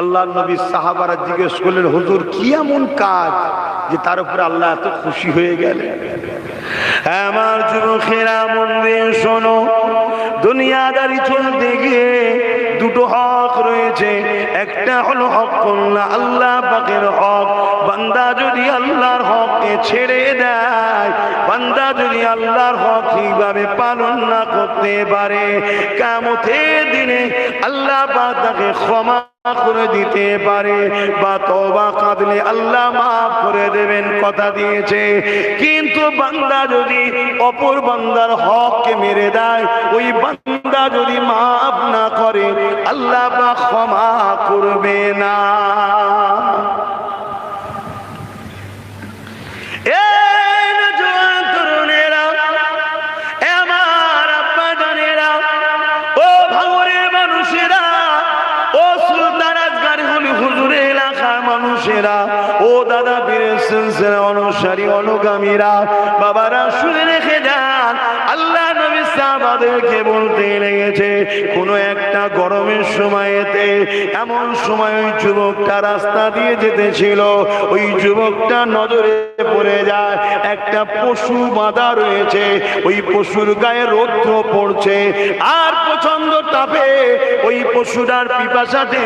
আল্লাহ নবী সাহাবারা জিজ্ঞেস করলেন, হুজুর কি এমন কাজ যে তার উপরে আল্লাহ এত খুশি হয়ে গেলেন? আমার যুবকেরা মন দিয়ে শোনো, দুনিয়াদারি চলতে গিয়ে দুটো হক রয়েছে। একটা হলো হকুল্লাহ, আল্লাহ পাকের হক। বান্দা যদি আল্লাহর হককে ছেড়ে দেয়, বান্দা যদি আল্লাহর হক ঠিকভাবে পালন না করতে পারে, কিয়ামতের দিনে আল্লাহ পাক তাকে ক্ষমা করে দিতে পারে, বা তওবা কাঁদলে আল্লাহ মাফ করে দেবেন, কথা দিয়েছে। কিন্তু বান্দা যদি অপর বান্দার হককে মেরে দেয়, ওই বান্দা যদি মাফ না করে, আল্লাহ পাক ক্ষমা করবে না। ও দাদা পীরের সিলসিলা অনুসারী অনুগামীরা, বাবারা শুনে রেখে যান, আল্লাহ নবী সাহাবাদেরকে বলতে লেগেছে, কোন একটা গরমের সময়তে এমন সময় ওই যুবকটা রাস্তা দিয়ে যেতেছিল, ওই যুবকটা নজরে পড়ে যায় একটা পশু বাঁধা রয়েছে, ওই পশুর গায়ে রৌদ্র পড়ছে আর প্রচন্ড তাপে ওই পশুটার পিপাসাতে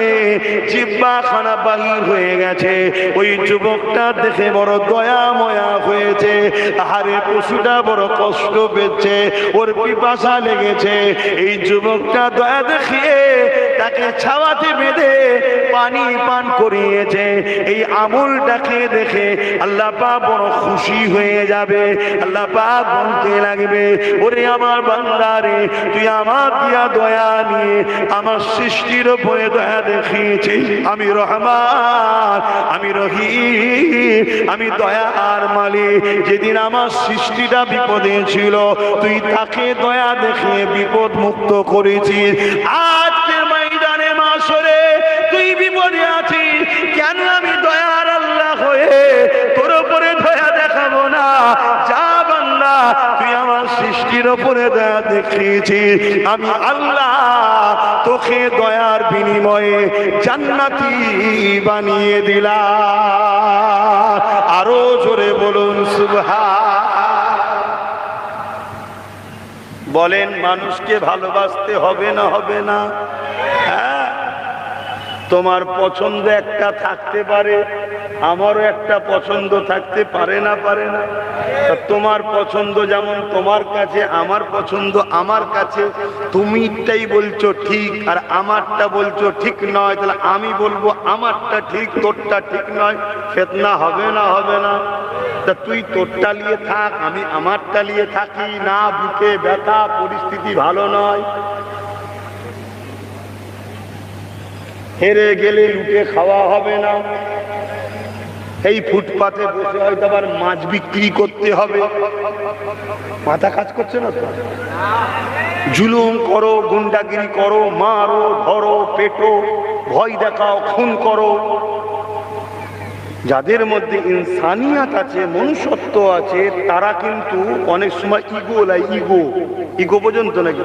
জিহ্বাখানা বাহির হয়ে গেছে। ওই যুবকটা দেখে বড় দয়া ময়া হয়েছে, আরে পশুটা বড় কষ্ট পেয়েছে, ওর পিপাসা লেগেছে। এই যুবকটা দয়া দেখিয়ে তাকে ছাওয়াতে বেঁধে পানি পান করিয়েছে। এই আমলটাকে দেখে আল্লাহ পাক বড় খুশি হয়ে যাবে। আল্লাহ পাক বলতে লাগবে, ওরে আমার বান্দা রে, তুই আমার দিয়া দয়া নিয়ে আমার সৃষ্টির উপরে দয়া দেখিয়েছিস। আমি রহমান, আমি রহিম, আমি দয়ার মালিক। যেদিন আমার সৃষ্টিটা বিপদে ছিল, তুই তাকে দয়া দেখে বিপদ মুক্ত করেছিস। আজকের ময়দানে মাশরে তুই বিপদে আছিস, কেন আমি দয়ার আল্লাহ হয়ে তোর উপরে দয়া দেখাবো না? যা বান্দা, তুই আমার সৃষ্টির উপরে দয়া দেখিয়েছিস, আমি আল্লাহ তোকে দয়ার বিনিময়ে জান্নাতি বানিয়ে দিলাম। আরো জোরে বলুন সুবহান। বলেন, মানুষকে ভালোবাসতে হবে না হবে না? হ্যাঁ, তোমার পছন্দ একটা থাকতে পারে, আমারও একটা পছন্দ থাকতে পারে না পারে না? তোমার পছন্দ যেমন তোমার কাছে, আমার পছন্দ আমার কাছে। তুমিটাই বলছো ঠিক আর আমারটা বলছো ঠিক নয়, তাহলে আমি বলবো আমারটা ঠিক, তোরটা ঠিক নয়। ফিতনা হবে না হবে না? তা তুই তোরটা নিয়ে থাক, আমি আমারটা নিয়ে থাকি না, বুকে ব্যথা, পরিস্থিতি ভালো নয়। হেরে গেলে লুটে খাওয়া হবে না। এই ফুটপাতে বসে হয়তো আবার মাছ বিক্রি করতে হবে, মাথা কাজ করছে না তো? জুলুম করো, গুন্ডাগিরি করো, মারো, ধরো, পেটো, ভয় দেখাও, খুন করো। যাদের মধ্যে ইনসানিয়াত আছে, মনুষ্যত্ব আছে, তারা কিন্তু অনেক সময় ইগো পর্যন্ত নাকি,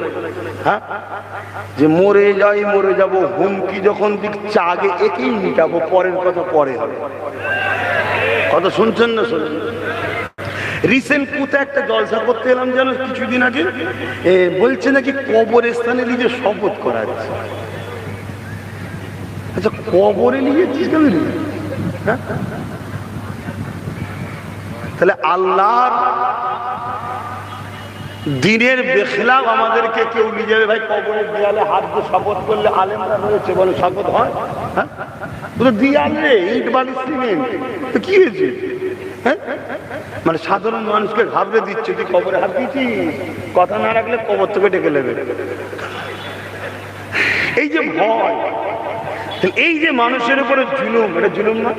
হ্যাঁ, যে মরে যাই মরে যাব, হুমকি যখন দিচ্ছে আগে একেই মিটাবো, পরের কথা পরে হবে। কথা শুনছেন না? শুনছেন? রিসেন্ট কোথায় একটা জলসা করতে এলাম যেন কিছুদিন আগে, বলছে নাকি কবরস্থানে নিজে শপথ করা যাচ্ছে। আচ্ছা, কবরে নিয়েছিস কেন? তাহলে আল্লাহর দিনের বেখলাফ আমাদেরকে কেউ নিয়ে যাবে। ভাই, কবরের দেয়ালে হাত দিয়ে শপথ করলে আলেমরা রয়েছে বলে শপথ হয়? হ্যাঁ, দিয়াল রে, ইট বালি সিমেন্ট, তো কি হয়েছে? হ্যাঁ, মানে সাধারণ মানুষকে ঘাবড়ে দিচ্ছে, তুই কবরে হাত দিচ্ছিস, কথা না রাখলে কবর থেকে ডেকে নেবে। এই যে ভয়, এই যে মানুষের উপরে জুলুম, এটা জুলুম না?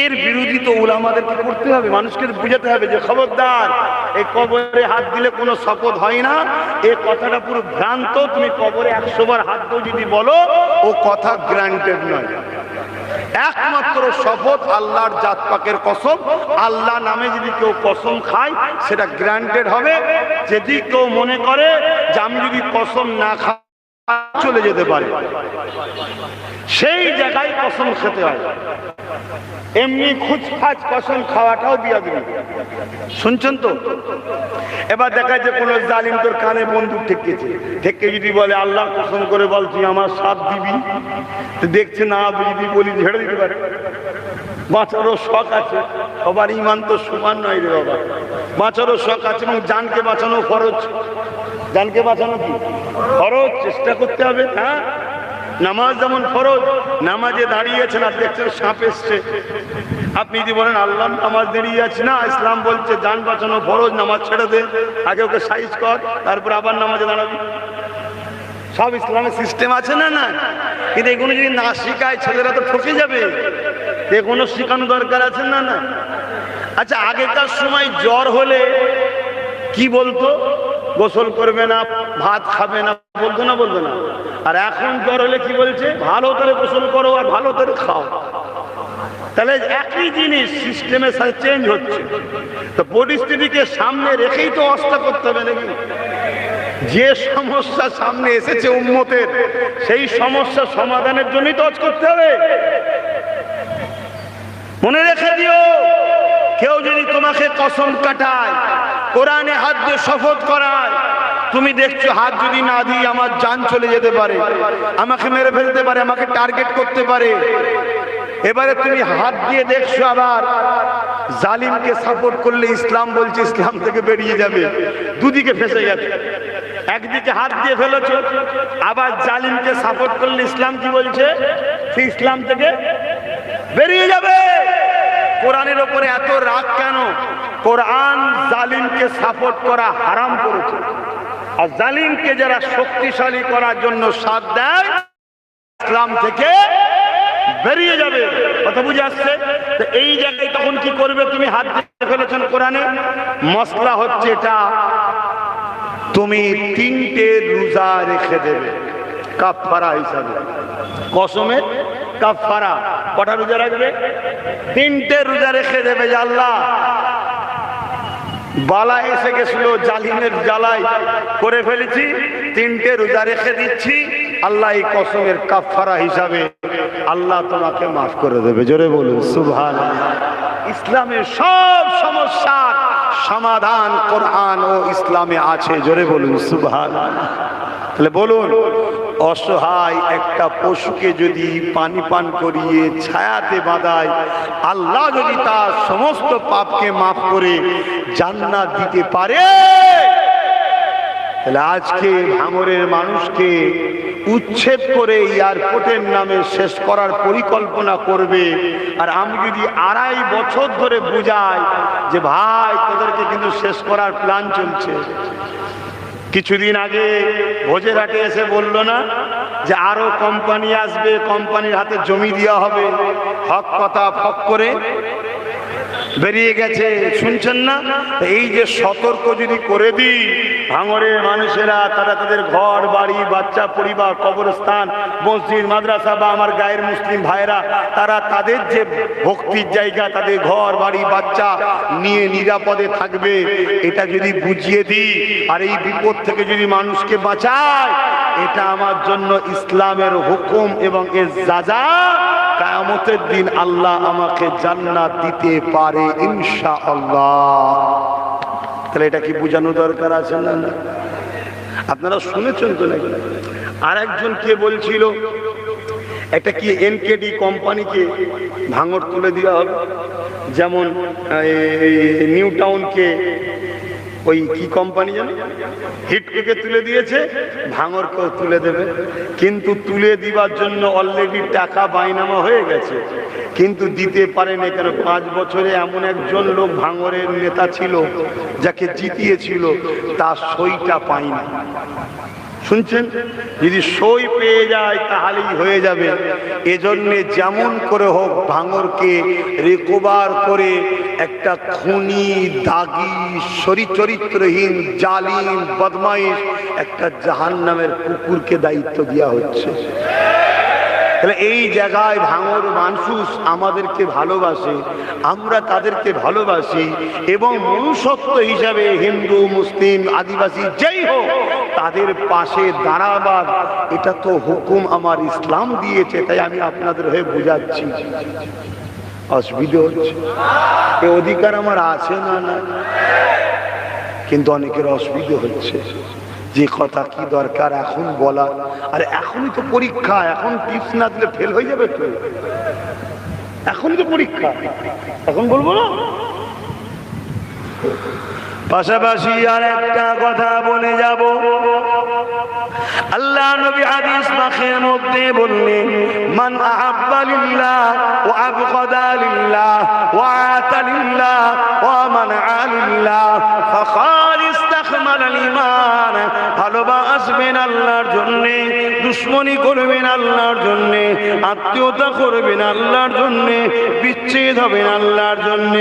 এর বিরোধী তো উলামাদেরকে করতে হবে, মানুষকে বুঝাতে হবে যে খবরদার, এই কবরে হাত দিলে কোনো শপথ হয় না, এই কথাটা পুরো ভ্রান্ত। তুমি কবরে 100 বার হাত দিয়ে যদি বলো, ও কথা গ্রান্টেড নয়। একমাত্র শপথ আল্লাহর জাত পাকের কসম। আল্লাহ নামে যদি কেউ কসম খায়, সেটা গ্রান্টেড হবে। যদি কেউ মনে করে যে আমি যদি কসম না খাই চলে যেতে পারে, সেই জায়গায় কসম খেতে হয়। এমনি খুচখাচ কসম খাওয়াটাও বিয়াদবি। শুনছেন তো? এবার দেখা যায় কোন জালিম তোর কানে বন্দুক ঠেকেছে, ঠেকে যদি বলে আল্লাহ কসম করে বল তুই আমার সাথ দিবি, দেখছে না বুঝবি বলি ঝেড়ে দিতে পারে। বাঁচারও শখ আছে, সবার ইমান তো সমান নয় রে বাবা। বাঁচারও শখ আছে এবং জানকে বাঁচানো ফরজ। জানকে বাঁচানো কি ফরজ, চেষ্টা করতে হবে। হ্যাঁ, নামাজ যেমন ফরজ, নামাজে দাঁড়িয়েছেন আর দেখছেন সাপ এসছে, আপনি যদি বলেন আল্লাহ নামাজ দাঁড়িয়ে আছে, না ইসলাম বলছে জান বাঁচানো ফরজ, নামাজ ছেড়ে দে, আগে ওকে সাইজ কর, তারপর আবার নামাজে দাঁড়াবি। সব ইসলামের সিস্টেম আছে না? না, কিন্তু এগুলো যদি না শিখায় ছেলেরা তো ঠকে যাবে। এগুলো শেখানো দরকার আছে না? না। আচ্ছা, আগেকার সময় জ্বর হলে কি বলতো? গোসল করবে না, ভাত খাবে না, বলতো না? বলতো না? আর এখন জ্বর হলে কি বলছে? ভালো করে গোসল করো আর ভালো করে খাও। তাহলে একই জিনিস সিস্টেমের সাথে চেঞ্জ হচ্ছে। তো পরিস্থিতিকে সামনে রেখেই তো অবস্থা করতে হবে নাকি? যে সমস্যা সামনে এসেছে উম্মতের, সেই সমস্যা সমাধানের জন্যই তো করতে হবে। মনে রেখে দিও, কেউ যদি তোমাকে কসম কাটায়, কোরআনে হাত দিয়ে শপথ করায়, তুমি দেখছো হাত যদি না দিই আমার জান চলে যেতে পারে, আমাকে মেরে ফেলতে পারে, আমাকে টার্গেট করতে পারে। এবারে তুমি হাত দিয়ে দেখছো আবার জালিমকে সাপোর্ট করলে ইসলাম বলছে ইসলাম থেকে বেরিয়ে যাবে, দুদিকে ফেসে গেছে। একদিকে হাত দিয়ে ফেলেছো, আবার জালিমকে সাপোর্ট করলে ইসলাম কি বলছে? সে ইসলাম থেকে বেরিয়ে যাবে। কোরআনের উপরে এত রাগ কেন? কোরআন জালিমকে সাপোর্ট করা হারাম করেছে, আর জালিমকে যারা শক্তিশালী করার জন্য সাথ দেয় ইসলাম থেকে বেরিয়ে যাবে। কথা বুঝে আসছে? তো এই জায়গায় তখন কি করবে? তুমি হাত দিয়ে ফেলেছেন কোরআনে, মসলা হচ্ছে এটা, তুমি 3টে রোজা রেখে দেবে কাফারা হিসাবে। কসমের কাফারা কটা রোজা রাখবে? 3টে রোজা রেখে দেবে যে আল্লাহ বালা এসে গেছিল, জালিমের জ্বালাই করে ফেলেছি, 3টে রোজা রেখে দিচ্ছি, আল্লাহ এই কসমের কাফারা হিসাবে আল্লাহ তোমাকে মাফ করে দেবে। জোরে বলুন সুবহানাল্লাহ। ইসলামের সব সমস্যার সমাধান কোরআন ও ইসলামে আছে। জোরে বলুন সুবহানাল্লাহ। তাহলে বলুন, অসহায় একটা পশুকে যদি পানি পান করিয়ে ছায়াতে বাঁধায়, আল্লাহ যদি তার সমস্ত পাপকে মাফ করে জান্নাত দিতে পারে, তাহলে আজকে ভাঙড়ের মানুষকে উচ্ছেদ করে এয়ারপোর্টের নামে শেষ করার পরিকল্পনা করবে, আর আমি যদি 2.5 বছর ধরে বুঝাই যে ভাই তোদেরকে কিন্তু শেষ করার প্ল্যান চলছে। কিছুদিন আগে ভোজেরহাটে এসে বললো না যে আরো কোম্পানি আসবে, কোম্পানির হাতে জমি দেওয়া হবে, হক কথা ফক করে বেরিয়ে গেছে, শুনছেন না? এই যে সতর্ক যদি করে দিই, ভাঙড়ের মানুষেরা তারা তাদের ঘর বাড়ি, বাচ্চা পরিবার, কবরস্থান, মসজিদ, মাদ্রাসা বা আমার গায়ের মুসলিম ভাইরা, তারা তাদের যে ভক্তির জায়গা, তাদের ঘর বাড়ি বাচ্চা নিয়ে নিরাপদে থাকবে, এটা যদি বুঝিয়ে দিই আর এই বিপদ থেকে যদি মানুষকে বাঁচায়, এটা আমার জন্য ইসলামের হুকুম এবং এর সাজা। কিয়ামতের দিন আল্লাহ আমাকে জান্নাত দিতে পারে ইনশাআল্লাহ। তাহলে এটা কি বোঝানো দরকার আছে না? আপনারা শুনেছেন তো নাকি? আর একজন কে বলছিল একটা কি এনকেডি কোম্পানিকে ভাঙড় তুলে দেওয়া হবে, যেমন নিউ টাউনকে ওই কি কোম্পানি জানো হিটকে তুলে দিয়েছে, ভাঙড়কেও তুলে দেবে। কিন্তু তুলে দিবার জন্য অলরেডি টাকা বাইনামা হয়ে গেছে, কিন্তু দিতে পারেনি। কেন? 5 বছরে এমন একজন লোক ভাঙড়ের নেতা ছিল যাকে জিতিয়েছিল, তার সইটা পায়নি। শুনছেন? যদি সই পেয়ে যায় তাহলেই হয়ে যাবে। এজন্য যেমন করে হোক ভাঙড়কে রিকভার করে একটা খুনি, দাগী, চরিত্রহীন, জালিম, বদমাইশ একটা জাহান্নামের কুকুরকে দায়িত্ব দেওয়া হচ্ছে। তাহলে এই জায়গায় ভাঙর মানুষ আমাদেরকে ভালোবাসে, আমরা তাদেরকে ভালোবাসি, এবং মনুষ্যত্ব হিসাবে হিন্দু মুসলিম আদিবাসী যেই হোক তাদের পাশে দাঁড়াবার এটা তো হুকুম আমার ইসলাম দিয়েছে। তাই আমি আপনাদের হয়ে বুঝাচ্ছি, অসুবিধা হচ্ছে, এ অধিকার আমার আছে না? না, কিন্তু অনেকের অসুবিধা হচ্ছে। যে কথা কি দরকার এখন বলা, আর এখনই তো পরীক্ষা, এখন টিপস না দিলে ফেল হয়ে যাবে তো, এখনই তো পরীক্ষা, এখন বলবো না। পাশাপাশি আর একটা কথা বলে যাব, আল্লাহ নবী হাদিস পাকের মধ্যে বললেন, মান আহাব্বা লিল্লাহ ওয়া আবগাদা লিল্লাহ ওয়া আতা লিল্লাহ ওয়া মানআ লিল্লাহ ফাকাদ ইসতাকমালাল ঈমান। ভালোবাসবেন আল্লাহর জন্য, দুশমনি করবেন আল্লাহর জন্য, আত্মীয়তা করবেন আল্লাহর জন্য, বিচ্ছেদ হবেন আল্লাহর জন্য।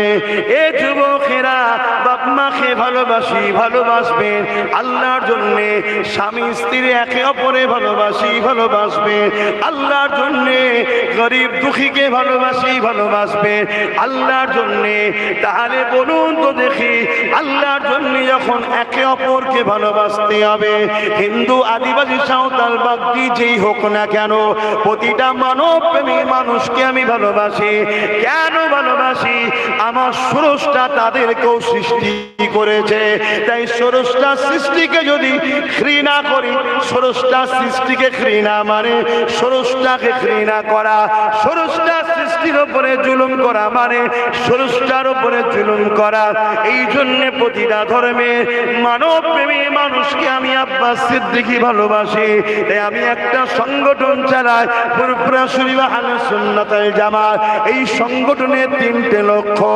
এ যুবকেরা, বাপ মাকে ভালোবাসবেন আল্লাহর জন্য, স্বামী স্ত্রী একে অপরে ভালোবাসবেন আল্লাহর জন্য, গরিব দুঃখীকে ভালোবাসবেন আল্লাহর জন্য। তাহলে বলুন তো দেখি, আল্লাহর জন্য যখন একে অপরকে ভালোবাসতে হবে, হিন্দু আদিবাসী সাঁওতাল বাগদি যেই হোক না কেন, প্রতিটা মানব প্রেমী মানুষকে আমি ভালোবাসি। কেন ভালোবাসি? আমার স্রষ্টা তাদেরকেও সৃষ্টি করেছে, তাই স্রষ্টা সৃষ্টিকে যদি ঘৃণা করি, স্রষ্টা সৃষ্টিকে ঘৃণা মানে স্রষ্টাকে ঘৃণা করা, স্রষ্টা সৃষ্টির উপরে জুলুম করা মানে স্রষ্টার উপরে জুলুম করা। এই জন্য প্রতিটা ধর্মের মানব প্রেমী মানুষকে আমি আব্বাস সিদ্দিকী ভালোবাসি। তাই আমি একটা সংগঠন চালাই, ফুরফুরা শরীফ আহলে সুন্নাত ওয়াল জামাত। এই সংগঠনের 3টে লক্ষ্য: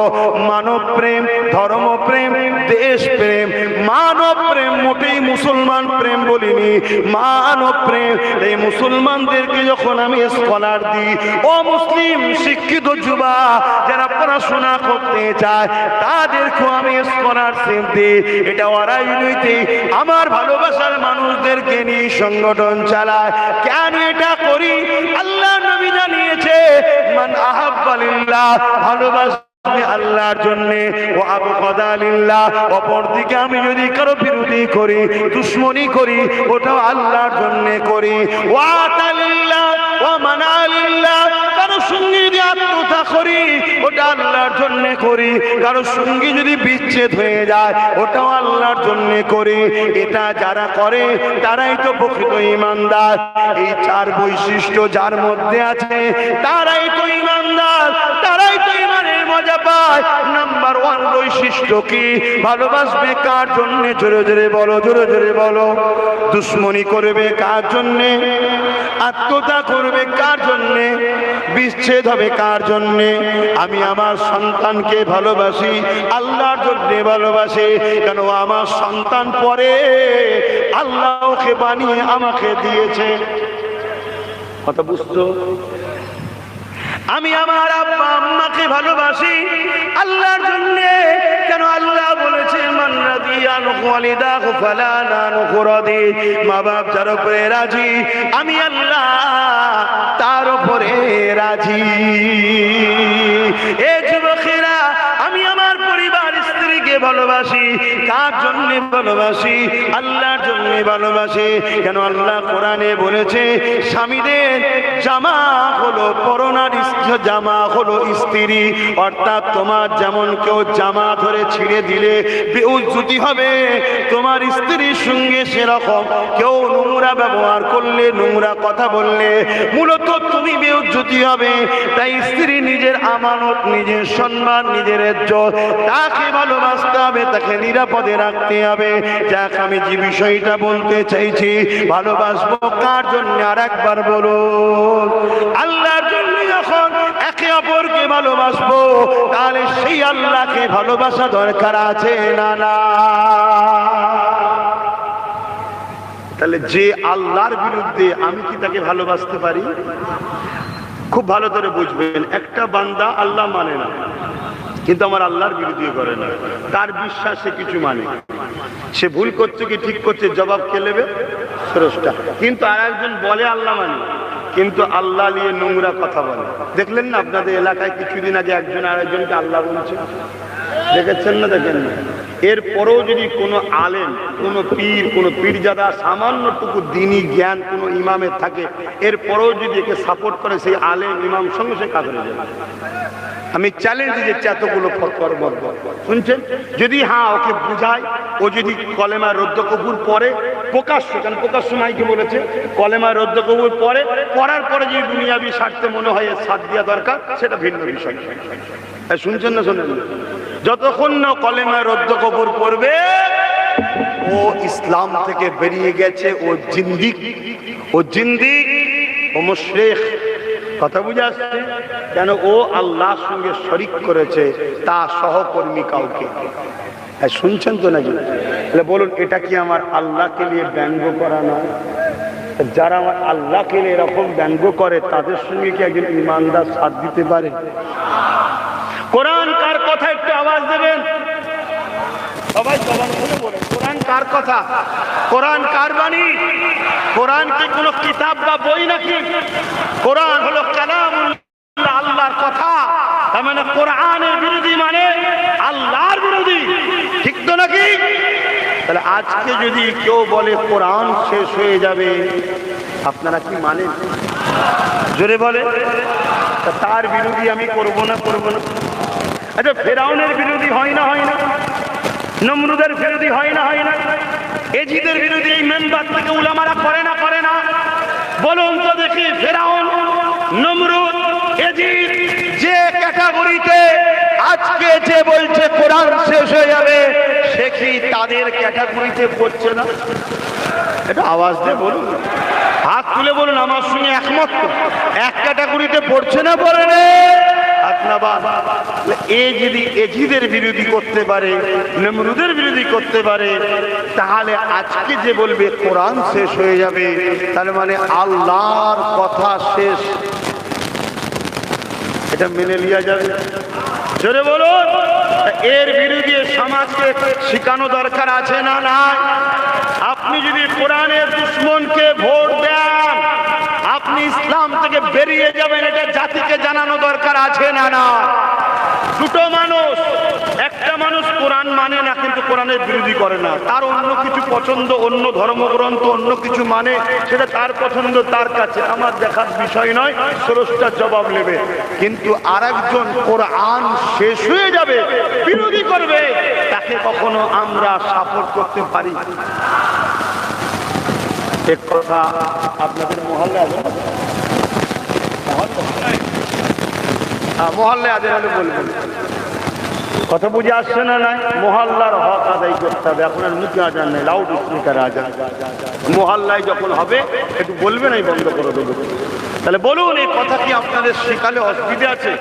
মানব প্রেম, ধর্মপ্রেম, দেশ প্রেম। মানব প্রেম, মোটেই মুসলমান প্রেম বলিনি, মানব প্রেম। এই মুসলমানদেরকে যখন আমি স্কলার দিই, ও মুসলিম শিক্ষিত যুবা যারা পড়াশোনা করতে চায় তাদেরকেও আমি স্কলারশিপ দিই। এটা রাজনীতি আমার ভালোবাসার মানুষদেরকে নিয়ে সংগঠন চালায়। কেন এটা করি? আল্লাহ নবী জানিয়েছে, মান আহাব্বা লিল্লাহ, ভালোবাসা আল্লাহর জন্য, ও আবগাদা লিল্লাহ, অপরদিকে আমি যদি কারো বিরোধী করি, দুশমনি করি, ওটাও আল্লাহর জন্য করি। ওয়া আতা লিল্লাহ ওয়া মানা লিল্লাহ, কারো সঙ্গে যদি আত্মীয়তা করি ওটা আল্লাহর জন্য করি, কারো সঙ্গে যদি বিচ্ছেদ হয়ে যায় ওটাও আল্লাহর জন্য করি। এটা যারা করে তারাই তো প্রকৃত ঈমানদার। এই 4 বৈশিষ্ট্য যার মধ্যে আছে তারাই তো ঈমানদার, তারাই তো ঈমানের মজা পায়। নাম্বার 1 বৈশিষ্ট্য কি? ভালোবাসবে কার জন্য? জোরে জোরে বলো, জোরে জোরে বলো। দুশমনি করবে কার জন্য? আত্মীয়তা করবে কার জন্য? বিচ্ছেদ হবে কার জন্য? আমি আমার সন্তানকে ভালোবাসি আল্লাহর জন্য ভালোবাসি। কেন? আমার সন্তান পরে আল্লাহ ওকে বানিয়ে আমাকে দিয়েছে। কথা বুঝছো? আমি আমার আব্বা আম্মাকে ভালোবাসি আল্লাহর জন্য। কেন? আল্লাহ বলেছে, মান রাদিয়া ওয়ালিদাহু ফালা নানহু রাদি। মা বাপ যার উপরে রাজি, আমি আল্লাহ তার উপরে রাজি। এ যুবকেরা, আমি আমার পরিবার স্ত্রীকে ভালোবাসি কার জন্য ভালোবাসি? আল্লাহর জন্য ভালোবাসি। কেন? আল্লাহ কোরআনে বলেছে, স্বামীদের জামা হলো পরনার, জামা হলো স্ত্রী। অর্থাৎ তোমার যেমন কেউ জামা ধরে ছিঁড়ে দিলে বেইজ্জতি হবে, তোমার স্ত্রীর সঙ্গে সেরকম কেউ নোংরা ব্যবহার করলে, নোংরা কথা বললে মূলত তুমি বেইজ্জতি হবে। তাই স্ত্রী নিজের আমানত, নিজের সম্মান, নিজের ইজ্জত, তাকে ভালোবাসতে হবে, তাকে নিরাপদে রাখতে হবে। যাক, আমি যে বিষয়টা বলতে চাইছি, ভালোবাসবো কার জন্য? আর একবার বলুন, আল্লাহর জন্য। যখন একে অপরকে ভালোবাসবো তাহলে সেই আল্লাহকে ভালোবাসা দরকার আছে না? না। তাহলে যে আল্লাহর বিরুদ্ধে, আমি কি তাকে ভালোবাসতে পারি? খুব ভালো করে বুঝবেন, একটা বান্দা আল্লাহ মানে না কিন্তু আমার আল্লাহর বিরোধী করে না, তার বিশ্বাসে কিছু মানে, সে ভুল করছে কি ঠিক করছে জবাব কে নেবে? স্রষ্টা। কিন্তু আর একজন বলে আল্লাহ মানে, কিন্তু আল্লাহ নিয়ে নোংরা কথা বলে। দেখলেন না আপনাদের এলাকায় কিছুদিন আগে একজন আরেকজনকে আল্লাহ বলছে, দেখেছেন না দেখেন না? এরপরেও যদি কোনো আলেম, কোনো পীর, কোনো পীরজাদা সামান্যটুকু দ্বীনি জ্ঞান কোনো ইমামের থাকে, এরপরেও যদি একে সাপোর্ট করে, সেই আলেম ইমাম সঙ্গে সে কাজ হয়ে যাবে। আমি চ্যালেঞ্জ দিচ্ছি এতগুলো ফতোয়ার মধ্যে, শুনছেন? যদি হ্যাঁ ওকে বুঝায়, ও যদি কলেমা রদ্দ কবুল পড়ে প্রকাশ্য, কারণ প্রকাশ্য মাইকে বলেছে, কলেমা রদ্দ কবুল পড়ে, পড়ার পরে যদি দুনিয়াবি স্বার্থে মনে হয় এর সাথ দেওয়া দরকার, সেটা ভিন্ন বিষয়। শুনছেন না শোনেন? যতক্ষণ না কলেমা রদ্দ কবুল পড়বে, ও ইসলাম থেকে বেরিয়ে গেছে, ও জিন্দিক, ও জিন্দিক, ও মুশরিক। কথা বুঝে আসছে? কেন? ও আল্লাহর সঙ্গে শরিক করেছে তার সহকর্মী কাউকে। শুনছেন তো নাকি? তাহলে বলুন, এটা কি আমার আল্লাহকে নিয়ে ব্যঙ্গ করা নয়? যারা আমার আল্লাহকে নিয়ে এরকম ব্যঙ্গ করে, তাদের সঙ্গে কি একজন ইমানদার সাথ দিতে পারে? কোরআন কার কথা? একটু আওয়াজ দেবেন সবাই, জবান খুলে বলেন, কোরআন কার কথা? কোরআন কার বাণী? কোরআন কি কোনো কিতাব বা বই নাকি? কোরআন হলো কালামুল্লাহ, আল্লাহর কথা। তার মানে কোরআনের বিরোধী মানে আল্লাহর বিরোধী, ঠিক তো নাকি? তাহলে আজকে যদি কেউ বলে কোরআন শেষ হয়ে যাবে, আপনারা কি মানেন? জোরে বলে। তার বিরোধী আমি করব না, করব না। আচ্ছা, ফেরাউনের বিরোধী হয় না, হয় না? নমরুদের বিরোধী হয় না, হয় না? এজিদের বিরোধী এই মেম্বার থেকে উলামারা করে না, করে না? বলুন তো দেখি, ফেরাউন, নমরুদ, এজিদ যে ক্যাটাগরিতে আজকে যে বলছে কোরআন শেষ হয়ে যাবে, সে কি তাদের ক্যাটাগরিতে পড়ছে না? এটা আওয়াজ দিয়ে বলুন, হাত তুলে বলুন, আমার সঙ্গে একমত তো? এক ক্যাটাগরিতে পড়ছে না, পড়ে না? এ যদি এজিদের বিরোধী করতে পারে, নমরুদের বিরোধী করতে পারে, তাহলে আজকে যে বলবে কোরআন শেষ হয়ে যাবে, তাহলে মানে আল্লাহর কথা শেষ, এটা মেনে নেওয়া যাবে? জোরে বলুন। এর বিরোধী সমাজকে শিখানো দরকার আছে না নাই? আপনি যদি কোরআনের দুশমনকে ভোট দেন, আপনি ইসলাম থেকে বেরিয়ে যাবেন, এটা জাতিকে জানানো দরকার আছে না না? দুটো মানুষ, একটা মানুষ কোরআন মানে না কিন্তু কোরআনের বিরোধী করে না, তার অন্য কিছু পছন্দ, অন্য ধর্মগ্রন্থ, অন্য কিছু মানে, সেটা তার পছন্দ, তার কাছে, আমার দেখার বিষয় নয়, স্রষ্টা জবাব নেবে। কিন্তু আরেকজন কোরআন শেষ হয়ে যাবে বিরোধী করবে, তাকে কখনো আমরা সাপোর্ট করতে পারি? এক কথা আপনাদের মহল্লায় আছে, মহল্লায় আদের হলে বলবেন, কথা বুঝে আসছে না? নাই, মহল্লার হক আদায় করতে হবে। আপনার মুখে আজান নেই, লাউড স্পিকার আজান। মহল্লায় যখন হবে একটু বলবেন, এই বন্ধ করে দেবো। তাহলে বলুন, এই কথা কি আপনাদের শিখালে অসুবিধা আছে?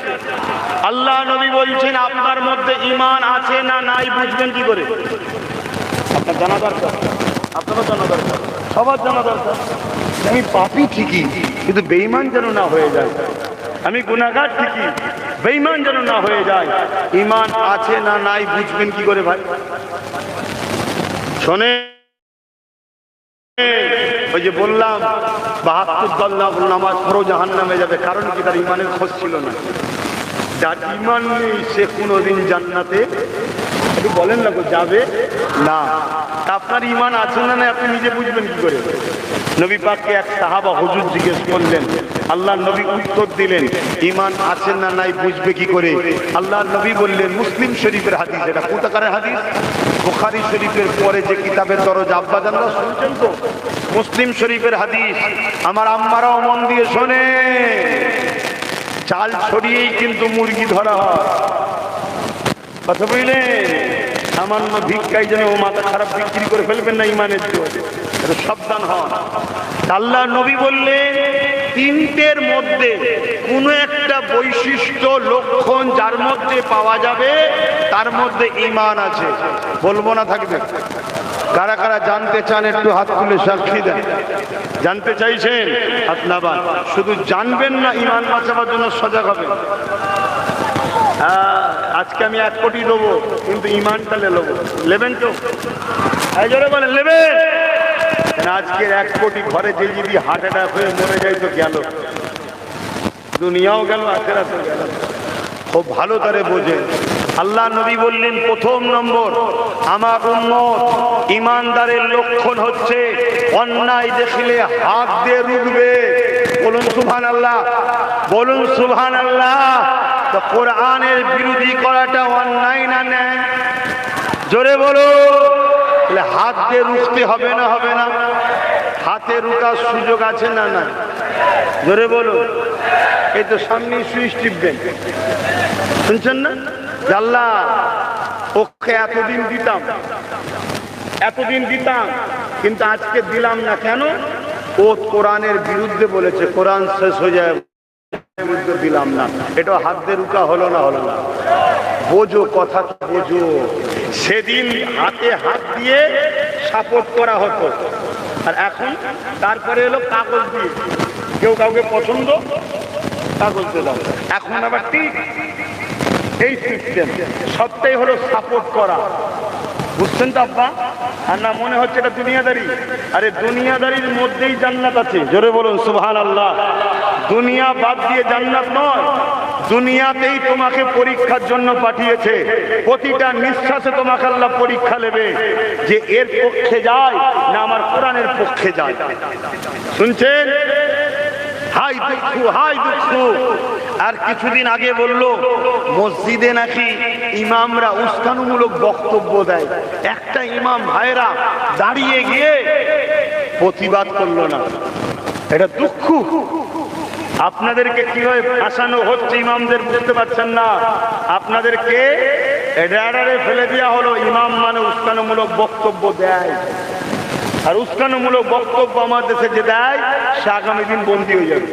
আল্লাহ নবী বলছেন, আপনার মধ্যে ঈমান আছে না নাই বুঝবেন কি করে? আপনার জানা দরকার, আপনারও জানা দরকার, সবার জানা দরকার। আমি পাপী ঠিকই, কিন্তু বেঈমান যেন না হয়ে যায়। আমি গুনাহগার ঠিকই, বেঈমান যেন না হয়ে যায়। ঈমান আছে না নাই বুঝবেন কি করে ভাই? শোনে, ওই যে বললাম ৭২ দল নামাজ পড়ো জাহান্নামে যাবে, কারণ কি? তার ঈমানের খোঁজ ছিল না। যার ঈমান নেই সে কোনোদিন জান্নাতে, একটু বলেন না, যাবে না। আপনার ঈমান আছে না নাই আপনি নিজে বুঝবেন কি করে? নবী পাককে এক সাহাবা হুজুর জিজ্ঞেস করলেন, আল্লাহ নবী উত্তর দিলেন, ঈমান আছে না নাই বুঝবে কি করে? আল্লাহ নবী বললেন, মুসলিম শরীফের হাদিস। এটা কোথাকার হাদিস? বুখারী শরীফের পরে যে কিতাবের দরজা, আব্বা জানরা শুনছেন তো? মুসলিম শরীফের হাদিস। আমার আম্মারাও মন দিয়ে শোনে, চাল ছড়িয়েই কিন্তু মুরগি ধরা হয়, কথা বুঝলেন? সামান্য ভিক্ষায় যেন ও মাথা খারাপ বিক্রি করে ফেলবেন না ঈমানের জন্য, সাবধান হন। আল্লাহ নবী বললেন, তিনটের মধ্যে কোন একটা বৈশিষ্ট্য, লক্ষণ যার মধ্যে পাওয়া যাবে তার মধ্যে ঈমান আছে। বলবো না, থাকবে? কারা কারা জানতে চান একটু হাত তুলে সাক্ষী দেন। জানতে চাইছেন? হাত নামান। শুধু জানবেন না, ঈমান বাঁচাবার জন্য সজাগ হবেন। আজকে আমি 1 কোটি দেবো, কিন্তু ঈমানটা নেবো, নেবেন তো? জোরে বলেন, নেবেন? আজকের 1 কোটি ঘরে যে যদি হার্ট অ্যাটাক হয়ে মরে যায় তো গেল, দুনিয়াও গেল, আখিরাতও গেল। খুব ভালো করে বোঝেন। আল্লাহ নবী বললেন প্রথম নম্বর আমার উম্মত ইমানদারের লক্ষণ হচ্ছে অন্যায় দেখলে হাত দিয়ে রুখবে। বলুন সুবহানাল্লাহ, বলুন সুবহানাল্লাহ। তো কোরআনের বিরোধী করাটা অন্যায় না? নেই, জোরে বলো। তাহলে হাত দিয়ে রুখতে হবে না? হবে না? হাতে রুকার সুযোগ আছে না? না, জোরে বলো। এই তো সামনে সুইচ টিপবেন, শুনছেন না? আল্লাহ ওকে এতদিন দিতাম কিন্তু আজকে দিলাম না। কেন? ও কোরআনের বিরুদ্ধে বলেছে, কোরআন শেষ হয়ে যায়, বিরুদ্ধে দিলাম না। এটা হাত দিয়ে রুকা হলো না? হলো না? বোঝো, কথা বোঝো। সেদিন হাতে হাত দিয়ে সাপোর্ট করা হতো, আর এখন তারপরে এলো কাগজ দিয়ে। কেউ কাউকে পছন্দ, কাগজ দিয়ে দাও। এখন আবার ঠিক এই সিস্টেম, সবটাই হলো সাপোর্ট করা। বুঝছেন তো আব্বা? আর না মনে হচ্ছে এটা দুনিয়াদারি? আরে দুনিয়াদারির মধ্যেই জান্নাত আছে। জোরে বলুন সুবহানাল্লাহ। দুনিয়া বাদ দিয়ে জান্নাত নয়, দুনিয়াতেই তোমাকে পরীক্ষার জন্য পাঠিয়েছে। প্রতিটা নিঃশ্বাসে তোমাকে আল্লাহ পরীক্ষা নেবে যে এর পক্ষে যায় না আমার কোরআনের পক্ষে যায়। শুনছেন? হাই দুঃখ, হাই দুঃখ। আর কিছুদিন আগে বলল মসজিদে নাকি ইমামরা উস্কানিমূলক বক্তব্য দেয়। একটা ইমাম ভাইরা দাঁড়িয়ে গিয়ে প্রতিবাদ করলো না। এটা দুঃখ। আপনাদেরকে কিভাবে ফাঁসানো হচ্ছে ইমামদের বুঝতে পারছেন না। আপনাদেরকে এডারে ফেলে দেওয়া হলো। ইমাম মানে উস্কানিমূলক বক্তব্য দেয়, আর উস্কানিমূলক বক্তব্য আমার দেশে যে দেয় সে আগামী দিন বন্দী হয়ে যাবে।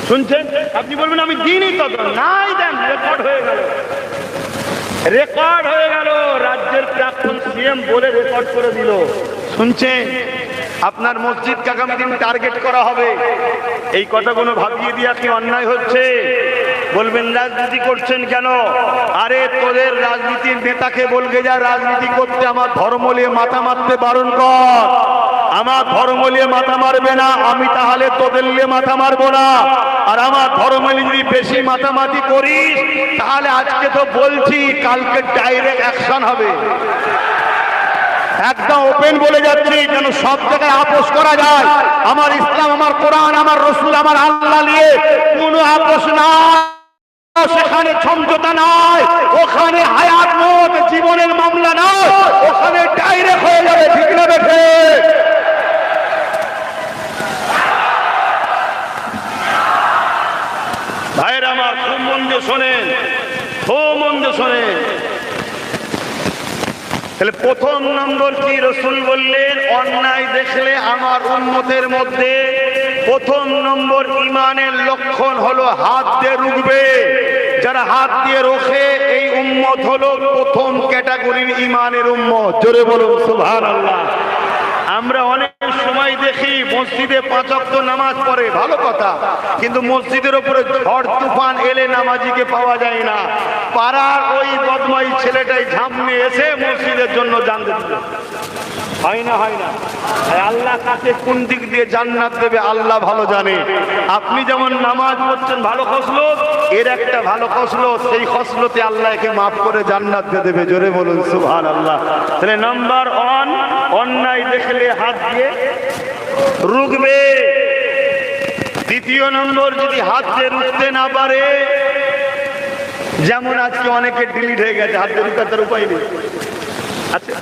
শুনছেন? আপনি বলবেন আমি দিনই তত নাই, দেন রেকর্ড হয়ে গেল, রেকর্ড হয়ে গেল। রাজ্যের প্রাক্তন সিএম বলে রেকর্ড করে দিল। শুনছেন? আপনার মসজিদকে আগামী দিন টার্গেট করা হবে। এই কথাগুলো ভাবিয়ে দিয়া কি অন্যায় হচ্ছে? বলবেন রাজনীতি করছেন কেন? আরে তোদের রাজনীতির নেতাকে বলবে যা রাজনীতি করতে আমার ধর্ম নিয়ে মাথা মারতে বারণ কর। আমার ধর্ম নিয়ে মাথা মারবে না, আমি তাহলে তোদের নিয়ে মাথা মারবো না। আর আমার ধর্ম নিয়ে যদি বেশি মাতামাতি করিস তাহলে আজকে তো বলছি কালকে ডাইরেক্ট অ্যাকশন হবে। একদম ওপেন বলে যাচ্ছি, যেন সব জায়গায় আপোষ করা যায়। আমার ইসলাম, আমার কোরআন, আমার রসুল, আমার আল্লাহ নিয়ে কোনো আপোষ না। সেখানে সমঝোতা নয়, ওখানে হায়াত মত জীবনের মামলা নয়, ওখানে ডাইরেক্ট হয়ে যাবে। ঠিক না বেঠে? ভাইরা আমার খুব মন দিয়ে শোনেন, খুব মন দিয়ে শোনেন। তাহলে প্রথম নম্বর কি রসুল বললেন? অন্যায় দেখলে আমার উম্মতের মধ্যে প্রথম নম্বর ইমানের লক্ষণ হলো হাত দিয়ে রুখবে। যারা হাত দিয়ে রোখে এই উম্মত হলো প্রথম ক্যাটাগরির ইমানের উম্মত। জোরে বলুন সুবহানাল্লাহ। আমরা অনেক সময় দেখি মসজিদে 5 ওয়াক্ত নামাজ পড়ে, ভালো কথা, কিন্তু মসজিদের উপরে ঝড় তুফান এলে নামাজিকে পাওয়া যায় না। পাড়ার ওই বদমাই ছেলেটাই ঝাঁপ নিয়ে এসে মসজিদের জন্য জান দিল। হয় না? হয় না? আল্লাহ কাছে কোন দিক দিয়ে জান্নাত দেবে আল্লাহ ভালো জানে। আপনি যেমন নামাজ পড়ছেন ভালো খসলত, এর একটা ভালো খসলত, সেই খসলতে আল্লাহ একে মাফ করে জান্নাত দিয়ে দেবে। জোরে বলুন সুবহানাল্লাহ। তাহলে নাম্বার 1, অন্যায় দেখলে হাত দিয়ে রুখবে। দ্বিতীয় নম্বর, যদি হাত দিয়ে রুখতে না পারে, যেমন আজকে অনেকে ডিলিট হয়ে গেছে, হাত দিয়ে রুখার উপায় নেই। আচ্ছা,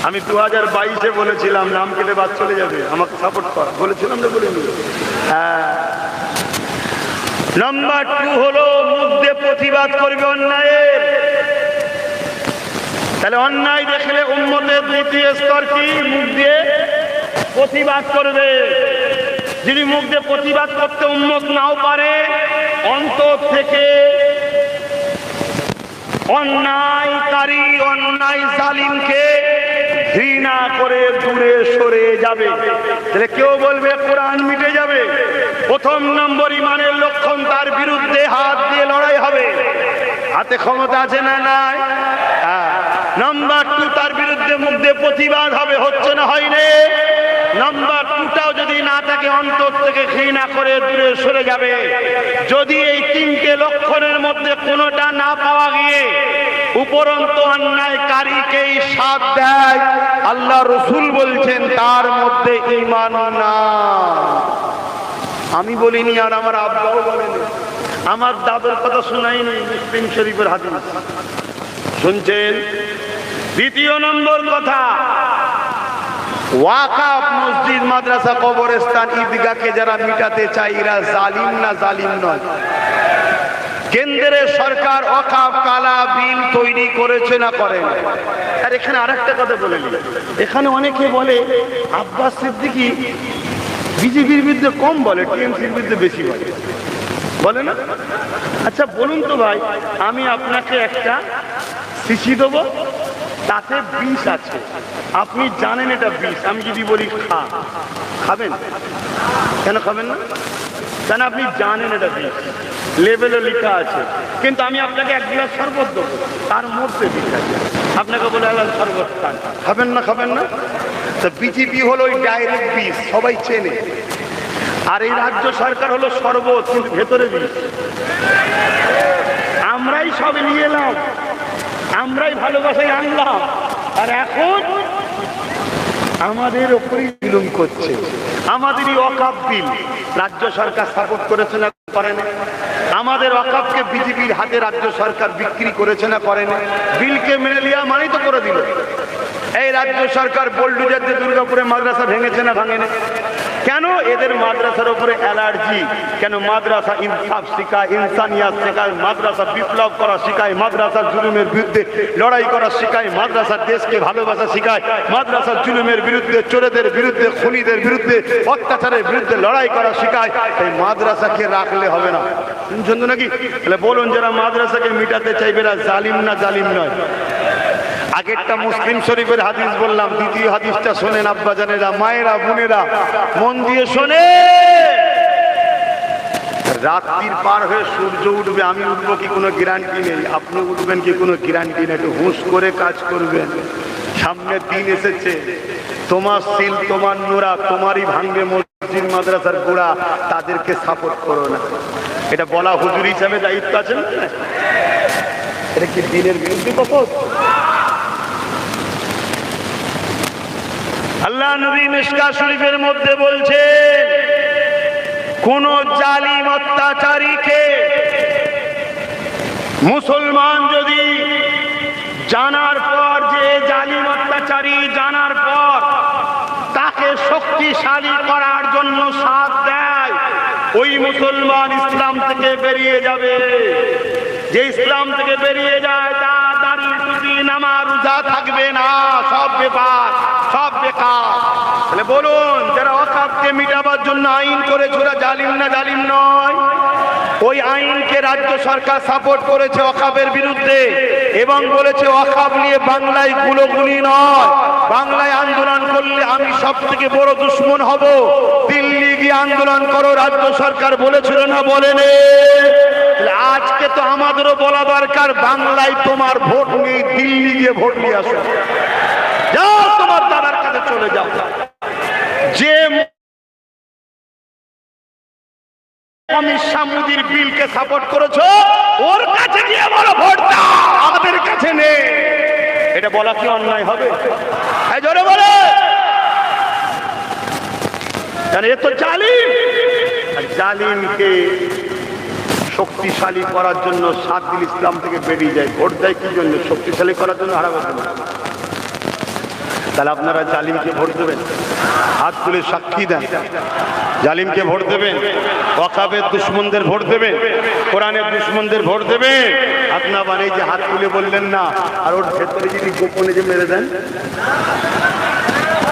আমি 2022-এ বলেছিলাম নাম কেটে বাদ চলে যাবে, আমাকে সাপোর্ট কর বলেছিলাম না? বলিনি? হ্যাঁ। নাম্বার 2 হলো মুখ দিয়ে প্রতিবাদ করবে অন্যায়ের। তাহলে অন্যায় দেখলে উম্মতের দ্বিতীয় স্তর কি? মুখ দিয়ে প্রতিবাদ করবে। যদি মুখ দিয়ে প্রতিবাদ করতে উম্মত নাও পারে, অন্তর থেকে অন্যায়কারী, অন্যায় জালিমকে ঘৃণা করে দূরে সরে যাবে। তাহলে কেউ বলবে কোরআন মিটে যাবে। প্রথম নম্বর ইমানের লক্ষণ, তার বিরুদ্ধে হাত দিয়ে লড়াই হবে। হাতে ক্ষমতা আছে না? নাই? নাম্বার 2 তার বিরুদ্ধে মুখ দিয়ে প্রতিবাদ হবে, হচ্ছে না হয়নি। নাম্বার 2টাও যদি না থাকে অন্তর থেকে ঘৃণা করে দূরে সরে যাবে। যদি এই 3টে লক্ষণের মধ্যে কোনোটা না পাওয়া গিয়ে উপরন্ত অন্যায়কারীকেই সাথ দেয়, আল্লাহ রসুল বলছেন তার মধ্যে ঈমান না। আমি বলিনি, আর আমার আব্বাও বলেনি, আমার দাদুর কথা শোনাইনি, মুসলিম শরীফের হাদিস শুনছেন। দ্বিতীয় নম্বর কথা, ওয়াকাফ, মসজিদ, মাদ্রাসা, কবরস্থান, ঈদগাহকে যারা মিটাতে চায় এরা জালিম না জালিম নয়? কেন্দ্রের সরকার ওয়াকাফ কালা বিল তৈরি করেছে না করেন? আর এখানে আরেকটা কথা বলে নিই, এখানে অনেকে বলে আব্বাস সিদ্দিকী বিজেপির বিরুদ্ধে কম বলে, টিএমসির বিরুদ্ধে বেশি বলে, বলে না? আচ্ছা বলুন তো ভাই, আমি আপনাকে একটা শিশি দেবো, তাতে বিষ আছে, আপনি জানেন এটা বিষ, আমি যদি বলি খাবেন? কেন খাবেন না? কেন? আপনি জানেন এটা বিষ, লেবেলে লেখা আছে, কিন্তু আমি আপনাকে 1 গ্লাস শরবত দেবো, তার মধ্যে বিষ আছে, আপনাকে বলে শরবত খান, খাবেন না? খাবেন না? তা বিজেপি হলো ওই ডাইরেক্ট বিষ, সবাই চেনে। আর এই রাজ্য সরকার হলো শরবত, কিন্তু ভেতরে বিষ। আমরাই সব নিয়ে এলাম, আমরাই ভালোবাসায় আনলাম, আর এখন আমাদের ওপরেই জুলুম করছে। আমাদেরই ওয়াকাফ বিল রাজ্য সরকার সাপোর্ট করেছে না করেন? আমাদের ওয়াকাফকে বিজেপির হাতে রাজ্য সরকার বিক্রি করেছে না করেন? বিলকে মেনে নেওয়া মানেই তো করে দিল। এই রাজ্য সরকার বোলডুজার দিয়ে দুর্গাপুরে মাদ্রাসা ভেঙেছে না ভাঙেনি? কেন? এদের মাদ্রাসার উপরে অ্যালার্জি। কেন? মাদ্রাসা ইনসাফ শিখায়, ইনসানিয়াত শেখায়, মাদ্রাসা বিপ্লব করা শিখায়, মাদ্রাসা জুলুমের বিরুদ্ধে লড়াই করা শিখায়, মাদ্রাসা দেশকে ভালোবাসা শিখায়, মাদ্রাসা জুলুমের বিরুদ্ধে, চোরেদের বিরুদ্ধে, খুনিদের বিরুদ্ধে, অত্যাচারের বিরুদ্ধে লড়াই করা শিখায়। এই মাদ্রাসাকে রাখলে হবে না, শুনছেন তো নাকি? তাহলে বলুন, যারা মাদ্রাসাকে মিটাতে চাইবে এরা জালিম না জালিম নয়? আগেরটা মুসলিম শরীফের হাদিস বললাম, দ্বিতীয় হাদিসটা শোনেন আব্বাজানেরা, মায়েরা, বোনেরা, মন দিয়ে শোনে। রাত্রির পার হয়ে সূর্য উঠবে, আমি উঠবো কি কোনো গ্যারান্টি নেই, আপনি উঠবেন কি কোনো গ্যারান্টি নেই। একটু হুঁশ করে কাজ করবেন। সামনে দিন এসেছে, তোমার সিল, তোমার নোরা, তোমারই ভাঙবে মসজিদ মাদ্রাসার গোড়া, তাদেরকে সাপোর্ট করো না। এটা বলা হুজুর হিসাবে দায়িত্ব আছে না? এটা কি দিনের বিরুদ্ধে কথা? আল্লাহ নবী মিশকা শরীফের মধ্যে বলছেন, কোন জালিম অত্যাচারীকে মুসলমান যদি জানার পর, যে জালিম অত্যাচারী জানার পর তাকে শক্তিশালী করার জন্য সাথ দেয়, ওই মুসলমান ইসলাম থেকে বেরিয়ে যাবে। যে ইসলাম থেকে বেরিয়ে যায় তার দাড়ি, টুপি, নামাজ, রোজা থাকবে না, সব বেকার, সব বেকার। তাহলে বলুন, যারা ওয়াকাফকে মিটাবার জন্য আইন করেছে ওরা জালিম না জালিম নয়? ওই আইনকে রাজ্য সরকার সাপোর্ট করেছে ওয়াকাফের বিরুদ্ধে, এবং বলেছে ওয়াকাফ নিয়ে বাংলায় গুলোগুলি নয়, বাংলায় আন্দোলন করলে আমি সব থেকে বড় দুশ্মন হব, দিল্লি গিয়ে আন্দোলন করো, রাজ্য সরকার বলেছিল না বলেনি? আজকে তো আমাদেরও বলা দরকার, বাংলায় তোমার ভোট নেই, দিল্লি গিয়ে ভোট নিয়ে আসো, যাও তোমার দাদার কাছে চলে যাও। যে অমিত শাহ মোদির বিলকে সাপোর্ট করেছো, ওর কাছে গিয়ে বলো ভোট দাও, আমাদের কাছে নেই। এটা বলা কি অন্যায় হবে? জোরে বলে, এ তো জালিম। জালিমকে শক্তিশালী করার জন্য সাত দিন ইসলাম থেকে বেরিয়ে যায়, ভোট দেয় কি জন্য? শক্তিশালী করার জন্য, হারাবার জন্য। তাহলে আপনারা জালিমকে ভোট দেবেন? হাত তুলে সাক্ষী দেন, জালিমকে ভোট দেবেন? ওয়াকাফের দুশ্মনদের ভোট দেবেন? কোরআনের দুশ্মনদের ভোট দেবেন? আপনার মানে যে হাত তুলে বললেন না, আর ওর ভেতরে যদি গোপনে যে মেরে দেন।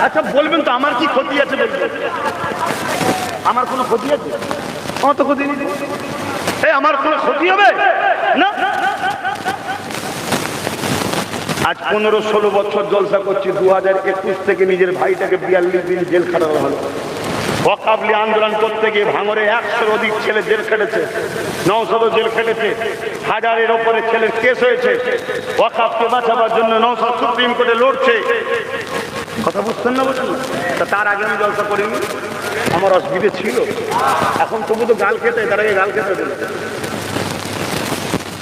আচ্ছা বলবেন তো, আমার কি ক্ষতি আছে? বলবেন আমার কোনো ক্ষতি আছে? আমার তো ক্ষতি নেই। আমার কোনো ক্ষতি হবে না। আজ 15-16 বছর জলসা করছি, 2021 থেকে নিজের ভাইটাকে 42 দিন জেল খাটানো হলো। ওয়াকাবলি আন্দোলন করতে গিয়ে ভাঙরে 100-এর অধিক ছেলে জেল খেটেছে, 900 জেল খেটেছে, 1000-এর ওপরে ছেলের কেস হয়েছে। ওয়াকাবকে বাঁচাবার জন্য 900 সুপ্রিম কোর্টে লড়ছে। কথা বুঝতেন না, বলছেন না? তার আগে আমি জলসা করিনি, আমার অসুবিধে ছিল। এখন তবু তো গাল খেতে, তার আগে গাল খেতে দিল।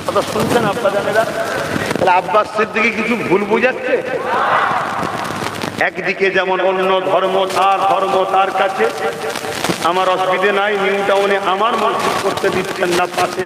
কথা শুনছেন আব্বা জানেরা? তাহলে আব্বাস সিদ্দিকী কিছু ভুল বুঝাচ্ছে। একদিকে যেমন অন্য ধর্ম তার কাছে, আমার অসুবিধে নাই, নিউ টাউনে আমার মসজিদ করতে দিচ্ছেন না, পাশে